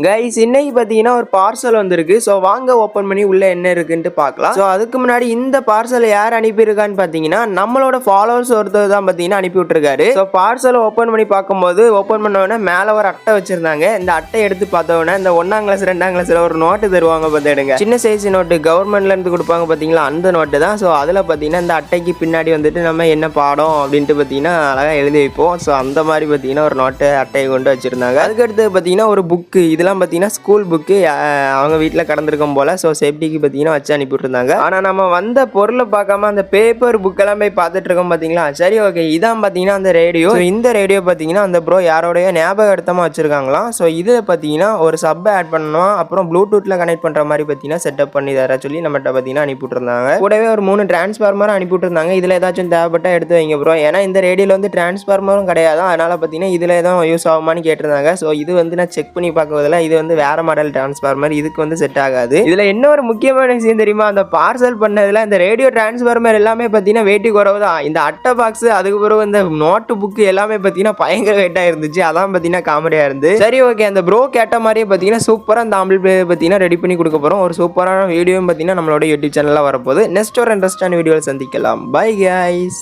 Guys இன்னைக்கு பார்த்தீங்கன்னா ஒரு பார்சல் வந்திருக்கு. ஸோ வாங்க ஓப்பன் பண்ணி உள்ளே என்ன இருக்குன்ட்டு பார்க்கலாம். ஸோ அதுக்கு முன்னாடி இந்த பார்சல் யார் அனுப்பியிருக்கான்னு பார்த்தீங்கன்னா நம்மளோட ஃபாலோவர்ஸ் ஒருத்தர் தான் பார்த்தீங்கன்னா அனுப்பி விட்டுருக்காரு. ஸோ பார்சலை ஓப்பன் பண்ணி பார்க்கும்போது ஓப்பன் பண்ண உடனே மேலே ஒரு அட்டை வச்சிருந்தாங்க. இந்த அட்டை எடுத்து பார்த்த உடனே இந்த 1ஆம் கிளாஸ் 2ஆம் கிளாஸில் ஒரு நோட்டு தருவாங்க பார்த்துடுங்க. சின்ன சைஸ் நோட்டு கவர்மெண்ட்லேருந்து கொடுப்பாங்க பார்த்தீங்களா, அந்த நோட்டு தான். ஸோ அதில் பார்த்தீங்கன்னா இந்த அட்டைக்கு பின்னாடி வந்துட்டு நம்ம என்ன பாடம் அப்படின்ட்டு பார்த்தீங்கன்னா அழகாக எழுதி வைப்போம். ஸோ அந்த மாதிரி பார்த்தீங்கன்னா ஒரு நோட்டு அட்டையை கொண்டு வச்சுருந்தாங்க. அதுக்கடுத்து பார்த்தீங்கன்னா ஒரு புக்கு, இதெல்லாம் பார்த்தீங்கன்னா ஸ்கூல் புக்கு அவங்க வீட்டில் கடந்திருக்கும் போல். ஸோ சேஃப்டிக்கு பார்த்தீங்கன்னா வச்சு அனுப்பிவிட்டுருந்தாங்க. ஆனால் நம்ம வந்த பொருளை பார்க்காம அந்த பேப்பர் புக்கெல்லாம் போய் பார்த்துட்டு இருக்கோம் பார்த்தீங்களா. சரி ஓகே, இதான் பார்த்தீங்கன்னா அந்த ரேடியோ. இந்த ரேடியோ பார்த்தீங்கன்னா அந்த ப்ரோ யாரோடைய ஞாபகார்த்தமாக வச்சுருக்காங்களாம். ஸோ இதில் பார்த்தீங்கன்னா ஒரு சப்பை ஆட் பண்ணணும், அப்புறம் ப்ளூடூத்தில் கனெக்ட் பண்ணுற மாதிரி பார்த்தீங்கன்னா செட்டப் பண்ணி தர சொல்லி நம்மகிட்ட பார்த்தீங்கன்னா அனுப்பிவிட்டுருந்தாங்க. கூடவே ஒரு 3 டிரான்ஸ்ஃபார்மரும் அனுப்பிவிட்டுருந்தாங்க. இதில் ஏதாச்சும் தேவைப்பட்டால் எடுத்து வைங்க ப்ரோ. ஏன்னா இந்த ரேடியோவில் வந்து டிரான்ஸ்ஃபார்மரும் கிடையாது, அதனால் பார்த்தீங்கன்னா இதில் எதுவும் யூஸ் ஆகுமான்னு கேட்டிருந்தாங்க. ஸோ இது வந்து நான் செக் பண்ணி பார்க்குறதுல இது வந்து வேற மாடல் டிரான்ஸ்ஃபார்மர், இதுக்கு வந்து செட் ஆகாது. இதுல என்ன ஒரு முக்கியமான விஷயம் தெரியுமா, அந்த பார்சல் பண்ணதுல இந்த ரேடியோ டிரான்ஸ்ஃபார்மர் எல்லாமே பார்த்தீங்கன்னா வெயிட் குறைவு தான். இந்த அட்டை பாக்ஸ் அதுக்கு பிறகு இந்த நோட்டு புக்கு எல்லாமே பார்த்தீங்கன்னா பயங்கர வெயிட்டா இருந்துச்சு. அதான் பார்த்தீங்கன்னா காமெடியா இருந்து. சரி ஓகே, அந்த ப்ரோ கேட்ட மாதிரியே பார்த்தீங்கன்னா சூப்பரா அந்த ஆம்பிள் பிளே பார்த்தீங்கன்னா ரெடி பண்ணி கொடுக்க போறோம். ஒரு சூப்பரான வீடியோவும் பார்த்தீங்கன்னா நம்மளோட யூடியூப் சேனல்ல வரப்போகுது. நெக்ஸ்ட் ஒரு இன்ட்ரெஸ்டான வீடியோவில் சந்திக்கலாம். Bye guys.